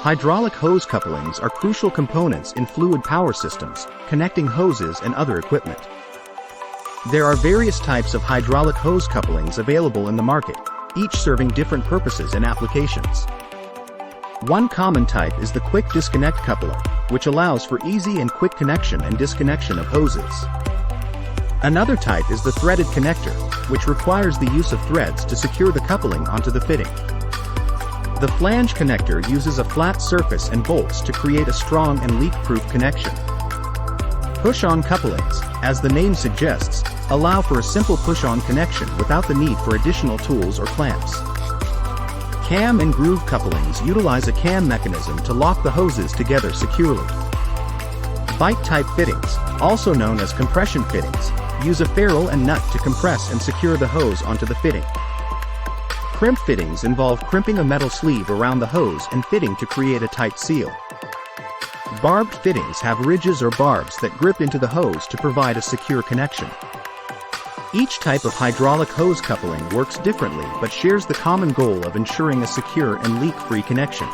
Hydraulic hose couplings are crucial components in fluid power systems, connecting hoses and other equipment. There are various types of hydraulic hose couplings available in the market, each serving different purposes and applications. One common type is the quick disconnect coupler, which allows for easy and quick connection and disconnection of hoses. Another type is the threaded connector, which requires the use of threads to secure the coupling onto the fitting. The flange connector uses a flat surface and bolts to create a strong and leak-proof connection. Push-on couplings, as the name suggests, allow for a simple push-on connection without the need for additional tools or clamps. Cam and groove couplings utilize a cam mechanism to lock the hoses together securely. Bite-type fittings, also known as compression fittings, use a ferrule and nut to compress and secure the hose onto the fitting. Crimp fittings involve crimping a metal sleeve around the hose and fitting to create a tight seal. Barbed fittings have ridges or barbs that grip into the hose to provide a secure connection. Each type of hydraulic hose coupling works differently but shares the common goal of ensuring a secure and leak-free connection.